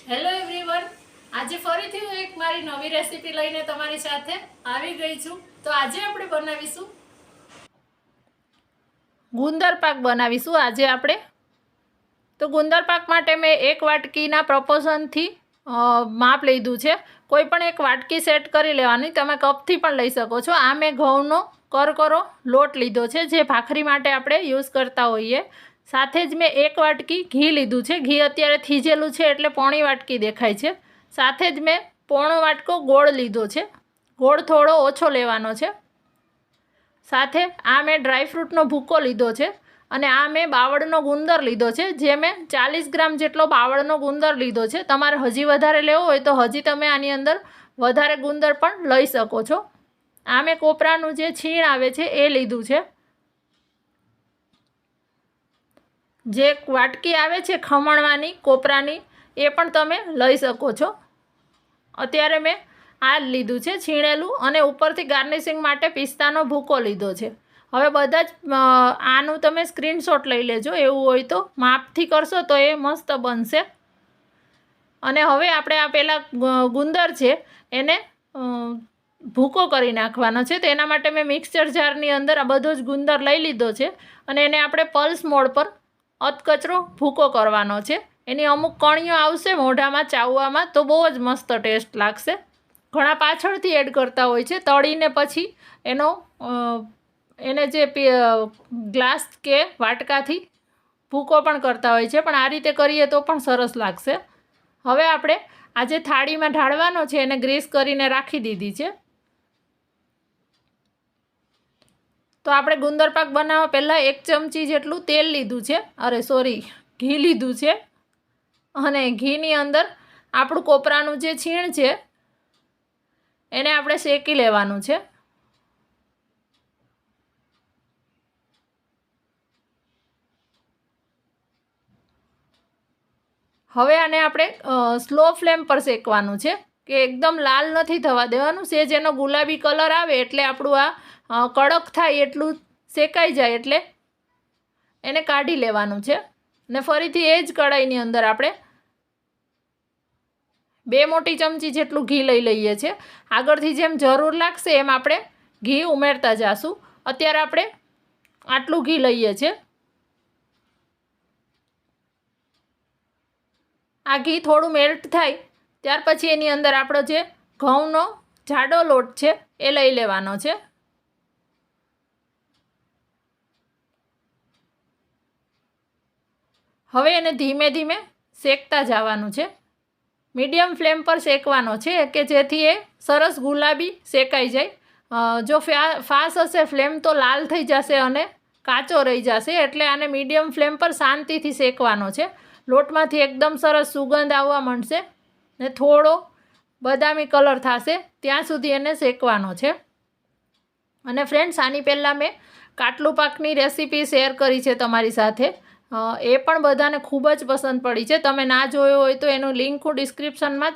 Hello everyone, આજે ફરીથી હું એક મારી નવી રેસીપી લઈને તમારી સાથે આવી ગઈ છું। તો આજે આપણે બનાવીશું ગુંદર પાક બનાવીશું આજે આપણે। તો ગુંદર પાક માટે મેં એક વાટકીના પ્રપોર્શનથી માપ લીધું છે। કોઈ પણ એક વાટકી સેટ કરી લેવાની, તમે કપથી પણ લઈ શકો છો। આ મેં ઘઉંનો કરકરો લોટ લીધો છે, જે ભાખરી માટે આપણે યુઝ કરતા હોઈએ। સાથે જ મેં એક વાટકી ઘી લીધું છે। ઘી અત્યારે થીજેલું છે એટલે પોણી વાટકી દેખાય છે। સાથે જ મેં પોણો વાટકો ગોળ લીધો છે। ગોળ થોડો ઓછો લેવાનો છે। સાથે આ મેં ડ્રાયફ્રૂટનો ભૂકો લીધો છે અને આ મેં બાવળનો ગુંદર લીધો છે, જે મેં 40 ગ્રામ જેટલો બાવળનો ગુંદર લીધો છે। તમારે હજી વધારે લેવો હોય તો હજી તમે આની અંદર વધારે ગુંદર પણ લઈ શકો છો। આ મેં કોપરાનું જે છીણ આવે છે એ લીધું છે। જે વાટકી આવે છે ખમણવાની કોપરાની, એ પણ તમે લઈ શકો છો। અત્યારે મેં આ લીધું છે છીણેલું, અને ઉપરથી ગાર્નિશિંગ માટે પિસ્તાનો ભૂકો લીધો છે। હવે બધા જ આનું તમે સ્ક્રીનશોટ લઈ લેજો, એવું હોય તો માપથી કરશો તો એ મસ્ત બનશે। અને હવે આપણે આ પહેલાં ગુંદર છે એને ભૂકો કરી નાખવાનો છે। તો એના માટે મેં મિક્સચર જારની અંદર આ બધો જ ગુંદર લઈ લીધો છે અને એને આપણે પલ્સ મોડ પર અધકચરો ભૂકો કરવાનો છે। એની અમુક કણીઓ આવશે મોઢામાં ચાવવામાં, તો બહુ જ મસ્ત ટેસ્ટ લાગશે। ઘણા પાછળથી એડ કરતા હોય છે, તળીને પછી એને જે ગ્લાસ કે વાટકાથી ભૂકો પણ કરતા હોય છે, પણ આ રીતે કરીએ તો પણ સરસ લાગશે। હવે આપણે આ જે થાળીમાં ઢાળવાનો છે એને ગ્રીસ કરીને રાખી દીધી છે। તો આપણે ગુંદર પાક બનાવવા પહેલાં 1 ચમચી જેટલું તેલ લીધું છે, ઘી લીધું છે, અને ઘીની અંદર આપણું કોપરાનું જે છીણ છે એને આપણે શેકી લેવાનું છે। હવે આને આપણે સ્લો ફ્લેમ પર શેકવાનું છે, કે એકદમ લાલ નથી થવા દેવાનું। સેજ એનો ગુલાબી કલર આવે એટલે આપણું આ કડક થાય એટલું શેકાઈ જાય એટલે એને કાઢી લેવાનું છે। ને ફરીથી એ જ કઢાઈની અંદર આપણે 2 મોટી ચમચી જેટલું ઘી લઈ લઈએ છીએ। આગળથી જેમ જરૂર લાગશે એમ આપણે ઘી ઉમેરતા જઈશું। અત્યારે આપણે આટલું ઘી લઈએ છીએ। આ ઘી થોડું મેલ્ટ થાય ત્યાર પછી એની અંદર આપણો જે ઘઉંનો જાડો લોટ છે એ લઈ લેવાનો છે। હવે એને ધીમે ધીમે શેકતા જવાનું છે। મીડિયમ ફ્લેમ પર શેકવાનો છે, કે જેથી એ સરસ ગુલાબી શેકાઈ જાય। જો ફાસ્ટ હશે ફ્લેમ તો લાલ થઈ જશે અને કાચો રહી જશે, એટલે આને મીડિયમ ફ્લેમ પર શાંતિથી શેકવાનો છે। લોટમાંથી એકદમ સરસ સુગંધ આવવા માંડશે ને થોડો બદામી કલર થશે ત્યાં સુધી એને શેકવાનો છે। અને ફ્રેન્ડ્સ, આની પહેલાં મેં કાટલું પાકની રેસીપી શેર કરી છે તમારી સાથે, એ પણ બધાને ખૂબ જ પસંદ પડી છે। તમે ના જોયો હોય તો એનું લિંક હું ડિસ્ક્રિપ્શનમાં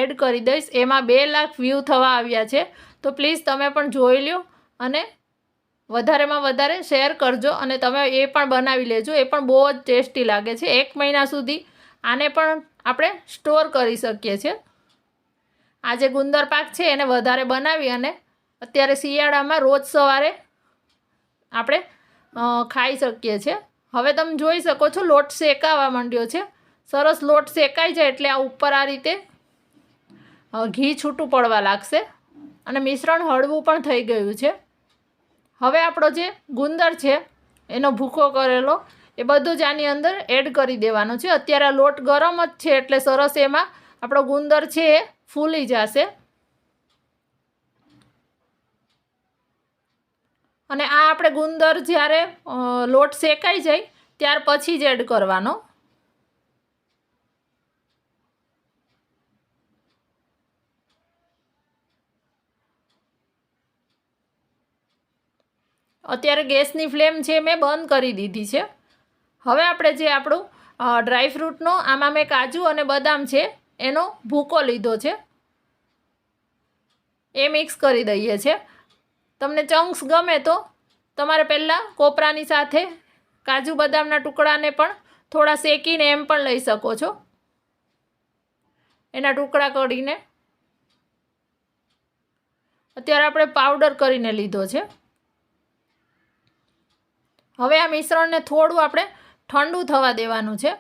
એડ કરી દઈશ। એમાં 2 લાખ વ્યૂ થવા આવ્યા છે, તો પ્લીઝ તમે પણ જોઈ લો અને વધારેમાં વધારે શેર કરજો, અને તમે એ પણ બનાવી લેજો। એ પણ બહુ જ ટેસ્ટી લાગે છે। 1 મહિના સુધી આને પણ આપણે સ્ટોર કરી શકીએ છીએ। આ જે ગુંદર પાક છે એને વધારે બનાવી અને અત્યારે શિયાળામાં રોજ સવારે આપણે ખાઈ શકીએ છીએ। હવે તમે જોઈ શકો છો લોટ શેકાવા માંડ્યો છે। સરસ લોટ શેકાઈ જાય એટલે આ ઉપર આ રીતે ઘી છૂટું પડવા લાગશે અને મિશ્રણ હળવું પણ થઈ ગયું છે। હવે આપણો જે ગુંદર છે એનો ભૂકો કરેલો એ બધું જ આની અંદર એડ કરી દેવાનો છે। અત્યારે આ લોટ ગરમ જ છે એટલે સરસ એમાં આપણો ગુંદર છે એ ફૂલી જશે। અને આ આપણે ગુંદર જ્યારે લોટ શેકાઈ જાય ત્યાર પછી જ એડ કરવાનો। અત્યારે ગેસની ફ્લેમ છે મેં બંધ કરી દીધી છે। હવે આપણે જે આપણું ડ્રાયફ્રૂટનો, આમાં મેં કાજુ અને બદામ છે એનો ભૂકો લીધો છે, એ મિક્સ કરી દઈએ છીએ। તમને ચંક્સ ગમે તો તમારે પહેલાં કોપરાની સાથે કાજુ બદામના ટુકડાને પણ થોડા શેકીને એમ પણ લઈ શકો છો। એના ટુકડા કરીને અત્યારે આપણે પાવડર કરીને લીધો છે. હવે આ મિશ્રણને થોડું આપણે ઠંડુ થવા દેવાનું છે.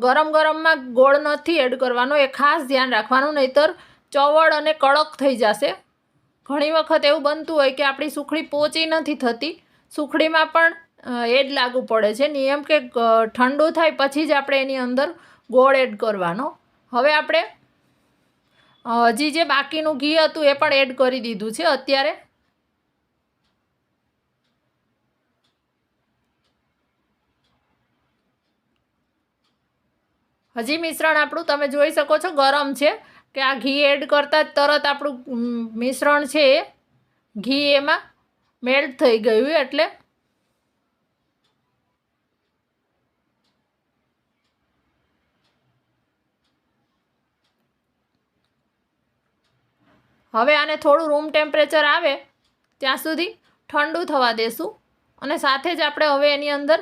ગરમ ગરમમાં ગોળ નથી એડ કરવાનો, એ ખાસ ધ્યાન રાખવાનું, નહીંતર ચવડ અને કડક થઈ જશે. ઘણી વખત એવું બનતું હોય કે આપણી સુખડી પોચી નથી થતી, સુખડીમાં પણ એ જ લાગુ પડે છે નિયમ કે ઠંડુ થાય પછી જ આપણે એની અંદર ગોળ એડ કરવાનો. હવે આપણે હજી જે બાકીનું ઘી હતું એ પણ એડ કરી દીધું છે અત્યારે. હજી મિશ્રણ આપણું તમે જોઈ શકો છો ગરમ છે, કે આ ઘી એડ કરતાં જ તરત આપણું મિશ્રણ છે એ ઘી એમાં મેલ્ટ થઈ ગયું. એટલે હવે આને થોડું રૂમ ટેમ્પરેચર આવે ત્યાં સુધી ઠંડુ થવા દેશું. અને સાથે જ આપણે હવે એની અંદર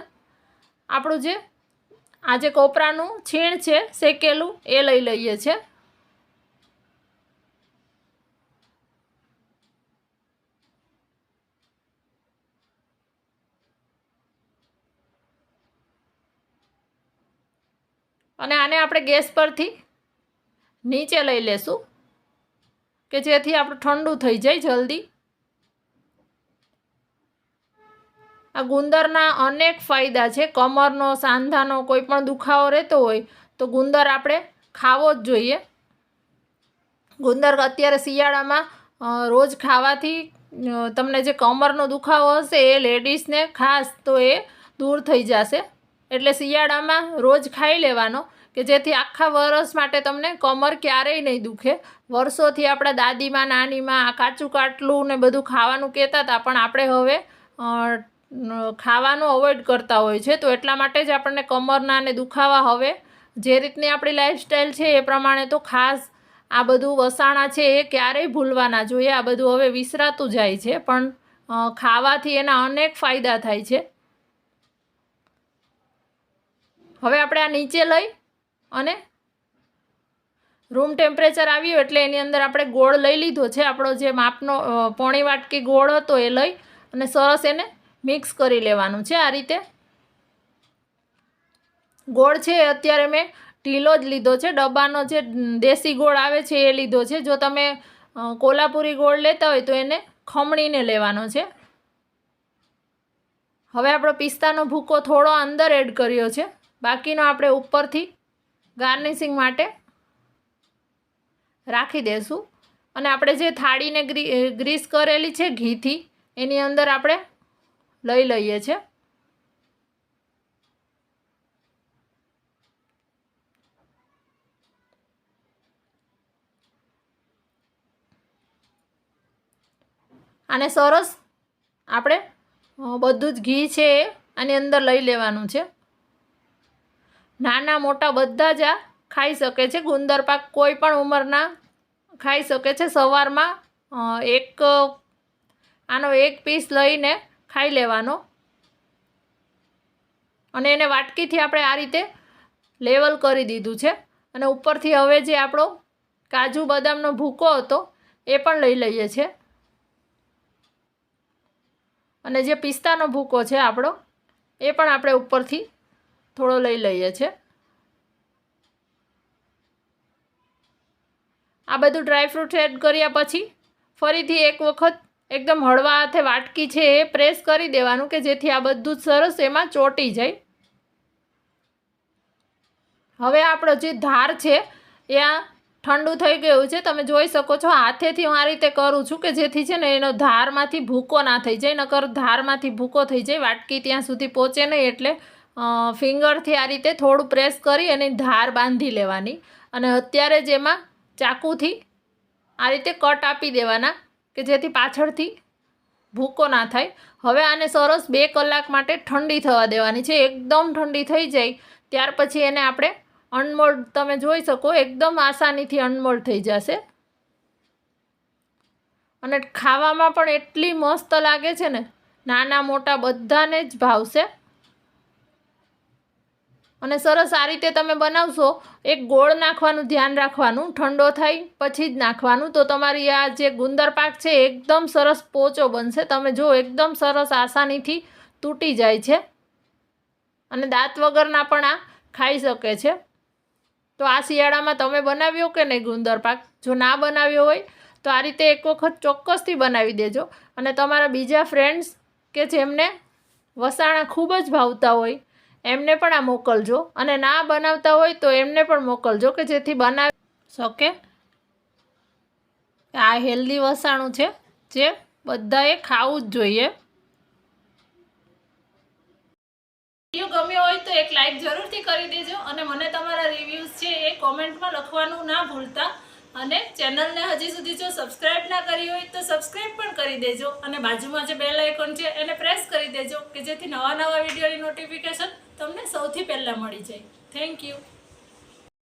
આપણું જે આ જે કોપરાનું છીણ છે શેકેલું એ લઈ લઈએ છીએ. અને આને આપણે ગેસ પરથી નીચે લઈ લેશું કે જેથી આપણું ઠંડુ થઈ જાય જલ્દી. આ ગુંદરના અનેક ફાયદા છે. કમરનો, સાંધાનો કોઈ પણ દુખાવો રહેતો હોય તો ગુંદર આપણે ખાવો જ જોઈએ. ગુંદર અત્યારે શિયાળામાં રોજ ખાવાથી તમને જે કમરનો દુખાવો હશે એ લેડીઝને ખાસ તો એ દૂર થઈ જશે. એટલે શિયાળામાં રોજ ખાઈ લેવાનો કે જેથી આખા વરસ માટે તમને કમર ક્યારેય નહીં દુખે. વર્ષોથી આપણા દાદીમાં, નાનીમાં આ કાચું કાટલું ને બધું ખાવાનું કહેતા હતા, પણ આપણે હવે ખાવાનું અવોઇડ કરતા હોય છે. તો એટલા માટે જ આપણને કમરના અને દુખાવા હવે જે રીતની આપણી લાઈફસ્ટાઈલ છે એ પ્રમાણે તો ખાસ આ બધું વસાણા છે એ ક્યારેય ભૂલવા ના જોઈએ. આ બધું હવે વિસરાતું જાય છે, પણ ખાવાથી એના અનેક ફાયદા થાય છે. હવે આપણે આ નીચે લઈ અને રૂમ ટેમ્પરેચર આવ્યું એટલે એની અંદર આપણે ગોળ લઈ લીધો છે. આપણો જે માપનો પોણી વાટકી ગોળ હતો એ લઈ અને સરસ એને મિક્સ કરી લેવાનું છે. આ રીતે ગોળ છે અત્યારે મેં ઢીલો જ લીધો છે, ડબ્બાનો જે દેશી ગોળ આવે છે એ લીધો છે. જો તમે કોલ્હાપુરી ગોળ લેતા હોય તો એને ખમણીને લેવાનો છે. હવે આપણો પિસ્તાનો ભૂકો થોડો અંદર એડ કર્યો છે, બાકીનો આપણે ઉપરથી ગાર્નિશિંગ માટે રાખી દેશું. અને આપણે જે થાળીને ગ્રીસ કરેલી છે ઘીથી એની અંદર આપણે લઈ લઈએ છીએ. આને સરસ આપણે બધું જ ઘી છે એ આની અંદર લઈ લેવાનું છે. નાના મોટા બધા જ આ ખાઈ શકે છે. ગુંદર પાક કોઈ પણ ઉંમરના ખાઈ શકે છે. સવારમાં આનો એક પીસ લઈને ખાઈ લેવાનો અને એને વાટકીથી આપણે આ રીતે લેવલ કરી દીધું છે. અને ઉપરથી હવે જે આપણો કાજુ બદામનો ભૂકો હતો એ પણ લઈ લઈએ છીએ. અને જે પિસ્તાનો ભૂકો છે આપણો એ પણ આપણે ઉપરથી થોડો લઈ લઈએ છીએ. આ બધું ડ્રાયફ્રૂટ એડ કર્યા પછી ફરીથી એક વખત એકદમ હળવા હાથે વાટકી છે એ પ્રેસ કરી દેવાનું કે જેથી આ બધું જ સરસ એમાં ચોંટી જાય. હવે આપણો જે ધાર છે એ આ ઠંડુ થઈ ગયું છે. તમે જોઈ શકો છો હાથેથી હું આ રીતે કરું છું કે જેથી છે ને એનો ધારમાંથી ભૂકો ના થઈ જાય, નકર ધારમાંથી ભૂકો થઈ જાય, વાટકી ત્યાં સુધી પહોંચે નહીં. એટલે ફિંગરથી આ રીતે થોડું પ્રેસ કરી અને ધાર બાંધી લેવાની અને અત્યારે જ એમાં ચાકુથી આ રીતે કટ આપી દેવાના કે જેથી પાછળથી ભૂકો ના થાય. હવે આને સરસ 2 કલાક માટે ઠંડી થવા દેવાની છે. એકદમ ઠંડી થઈ જાય ત્યાર પછી એને આપણે અનમોલ્ડ, તમે જોઈ શકો એકદમ આસાનીથી અનમોલ્ડ થઈ જશે અને ખાવામાં પણ એટલી મસ્ત લાગે છે ને, નાના મોટા બધાને જ ભાવશે. અને સરસ આ રીતે તમે બનાવશો. એક ગોળ નાખવાનું ધ્યાન રાખવાનું, ઠંડો થાય પછી જ નાખવાનું. તો તમારી આ જે ગુંદર પાક છે એકદમ સરસ પોચો બનશે. તમે જો એકદમ સરસ આસાનીથી તૂટી જાય છે અને દાંત વગરના પણ આ ખાઈ શકે છે. તો આ શિયાળામાં તમે બનાવ્યો કે નહીં ગુંદર પાક? જો ના બનાવ્યો હોય તો આ રીતે એક વખત ચોક્કસથી બનાવી દેજો. અને તમારા બીજા ફ્રેન્ડ્સ કે જેમને વસાણા ખૂબ જ ભાવતા હોય એમને પણ આ મોકલજો. અને ના બનાવતા હોય તો એમને પણ મોકલજો કે જેથી બનાવી શકે. આ હેલ્ધી વસાણું છે જે બધાએ ખાવું જ જોઈએ. વિડીયો ગમ્યો હોય તો એક લાઈક જરૂરથી કરી દેજો અને મને તમારા રિવ્યૂઝ છે એ કોમેન્ટમાં લખવાનું ના ભૂલતા. અને ચેનલને હજી સુધી જો સબસ્ક્રાઈબ ના કરી હોય તો સબસ્ક્રાઈબ પણ કરી દેજો અને બાજુમાં જે બેલ આઇકોન છે એને પ્રેસ કરી દેજો કે જેથી નવા વિડીયોની નોટિફિકેશન તમને સૌથી પહેલાં મળી જાય. Thank you.